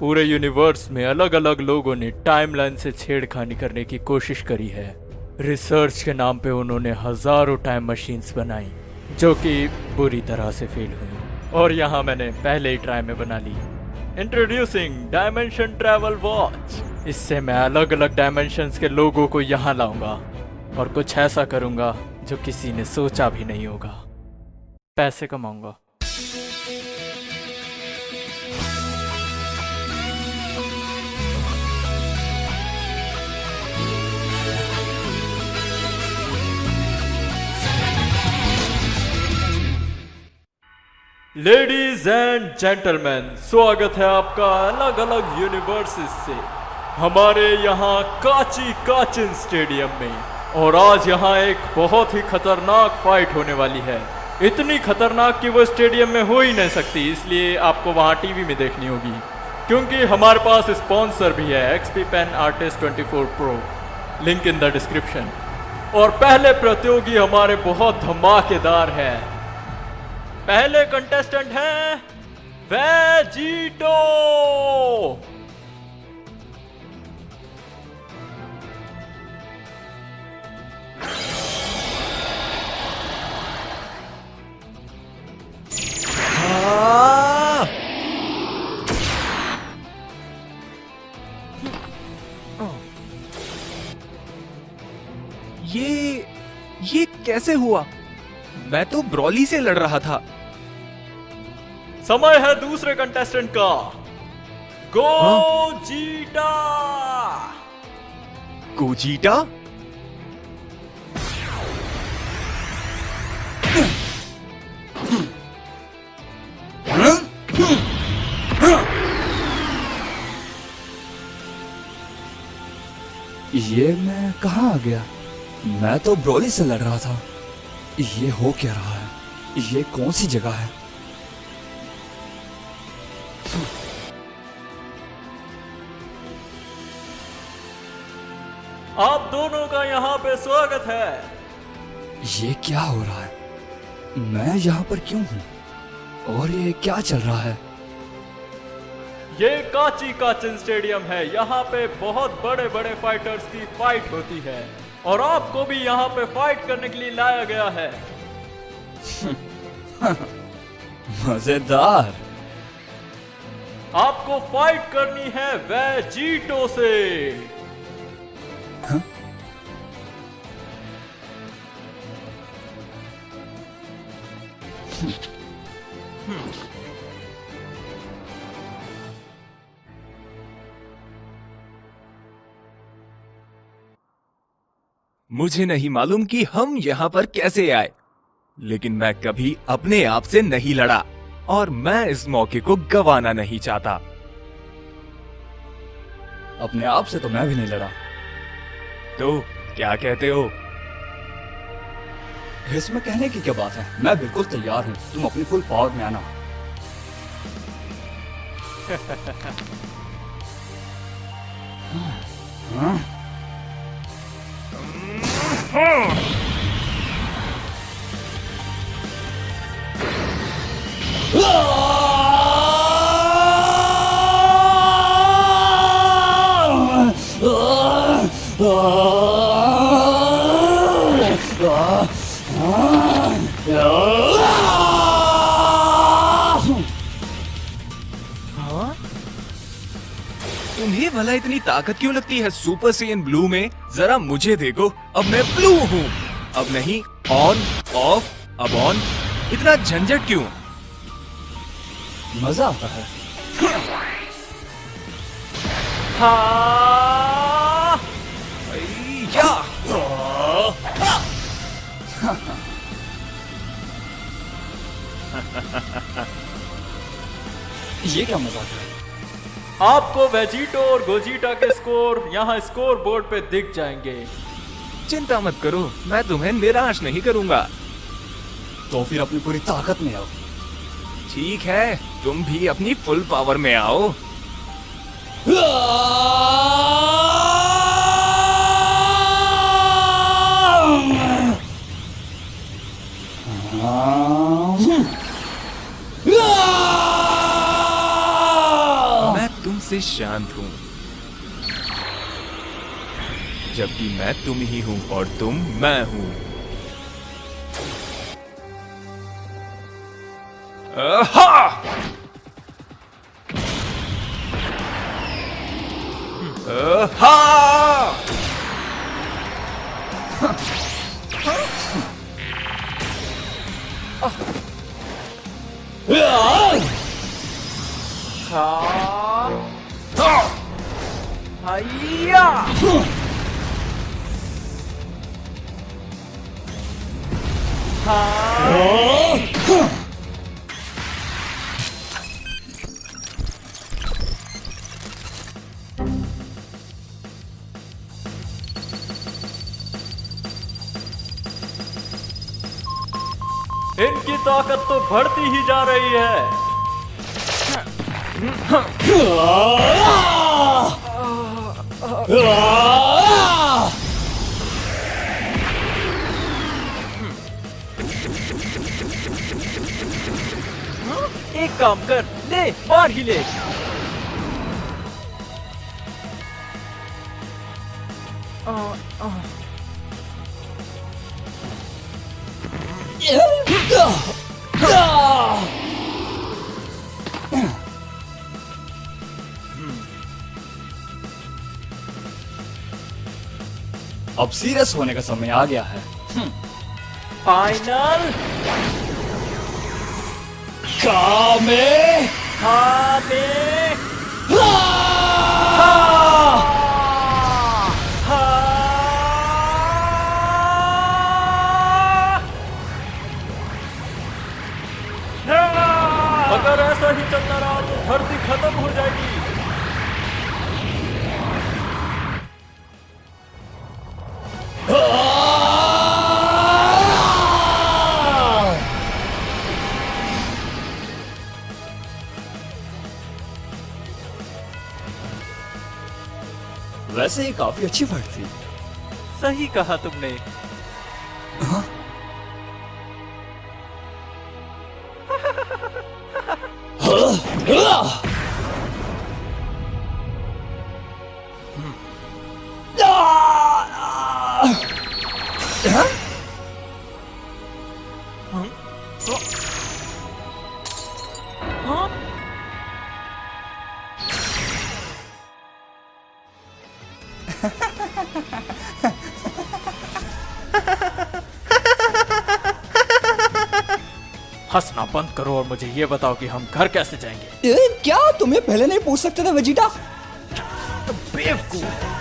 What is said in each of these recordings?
पूरे यूनिवर्स में अलग अलग लोगों ने टाइमलाइन से छेड़खानी करने की कोशिश करी है। रिसर्च के नाम पे उन्होंने हजारों टाइम मशीन्स बनाई जो कि बुरी तरह से फेल हुई, और यहाँ मैंने पहले ही ट्राई में बना ली। Introducing dimension travel watch. इससे मैं अलग अलग डायमेंशंस के लोगों को यहाँ लाऊंगा और कुछ ऐसा करूंगा जो किसी ने सोचा भी नहीं होगा। पैसे कमाऊंगा। लेडीज एंड जेंटलमैन, स्वागत है आपका अलग अलग यूनिवर्सेस से हमारे यहाँ काची काचिन स्टेडियम में। और आज यहाँ एक बहुत ही खतरनाक फाइट होने वाली है, इतनी खतरनाक कि वो स्टेडियम में हो ही नहीं सकती, इसलिए आपको वहाँ टीवी में देखनी होगी, क्योंकि हमारे पास स्पॉन्सर भी है XP pen artist 24 pro, link in the description. और पहले प्रतियोगी हमारे बहुत धमाकेदार है। पहले कंटेस्टेंट हैं वेजिटो। ये कैसे हुआ? मैं तो ब्रॉली से लड़ रहा था। समय है दूसरे कंटेस्टेंट का, गोजीटा। गोजीटा? ये मैं कहाँ आ गया? मैं तो ब्रॉली से लड़ रहा था। ये हो क्या रहा है? ये कौन सी जगह है? आप दोनों का यहाँ पे स्वागत है। ये क्या हो रहा है? मैं यहाँ पर क्यों हूँ? और ये क्या चल रहा है? ये काची काचिन स्टेडियम है। यहाँ पे बहुत बड़े बड़े फाइटर्स की फाइट होती है और आपको भी यहाँ पे फाइट करने के लिए लाया गया है। मजेदार। आपको फाइट करनी है वेजिटो से। हाँ? मुझे नहीं मालूम कि हम यहाँ पर कैसे आए, लेकिन मैं कभी अपने आप से नहीं लड़ा और मैं इस मौके को गंवाना नहीं चाहता। अपने आप से तो मैं भी नहीं लड़ा। तो क्या कहते हो? इसमें कहने की क्या बात है? मैं बिल्कुल तैयार हूँ। तुम अपनी फुल पावर में आना। हाँ? तुम्हें भला इतनी ताकत क्यों लगती है सुपर सेयन ब्लू में? जरा मुझे देखो, अब मैं ब्लू हूँ। अब नहीं ऑन ऑफ, अब ऑन। इतना झंझट क्यों? मजा आता है। हाँ। या ये क्या मजाक है? आपको वेजिटो और गोजीटा के स्कोर यहाँ स्कोर बोर्ड पे दिख जाएंगे। चिंता मत करो, मैं तुम्हें निराश नहीं करूंगा। तो फिर अपनी पूरी ताकत में आओ। ठीक है, तुम भी अपनी फुल पावर में आओ। सबसे शांत हूँ, जबकि मैं तुम ही हूँ और तुम मैं हूँ। आहा! आहा! इनकी ताकत तो बढ़ती ही जा रही है। एक काम कर, ले मार ही ले। अब सीरियस होने का समय आ गया है। फाइनल कामे हामे अगर ऐसा ही चलता रहा तो धरती खत्म हो जाएगी। वैसे ये काफी अच्छी फाइट थी। सही कहा तुमने। हंसना बंद करो और मुझे ये बताओ कि हम घर कैसे जाएंगे। क्या तुम्हें पहले नहीं पूछ सकते थे वेजिटा? बेवकूफ।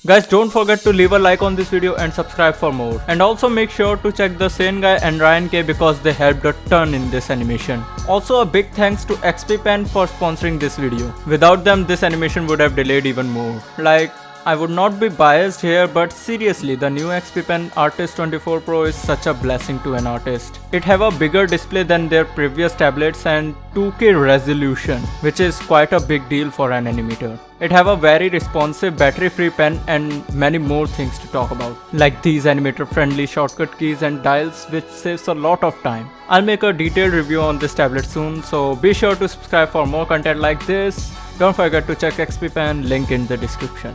Guys, don't forget to leave a like on this video and subscribe for more. And also make sure to check the Sane Guy and Ryan K because they helped a ton in this animation. Also a big thanks to XP Pen for sponsoring this video. Without them, this animation would have delayed even more. Like, I would not be biased here, but seriously, the new XP Pen Artist 24 Pro is such a blessing to an artist. It have a bigger display than their previous tablets and 2K resolution, which is quite a big deal for an animator. It have a very responsive battery-free pen and many more things to talk about, like these animator-friendly shortcut keys and dials, which saves a lot of time. I'll make a detailed review on this tablet soon, so be sure to subscribe for more content like this. Don't forget to check XP Pen, link in the description.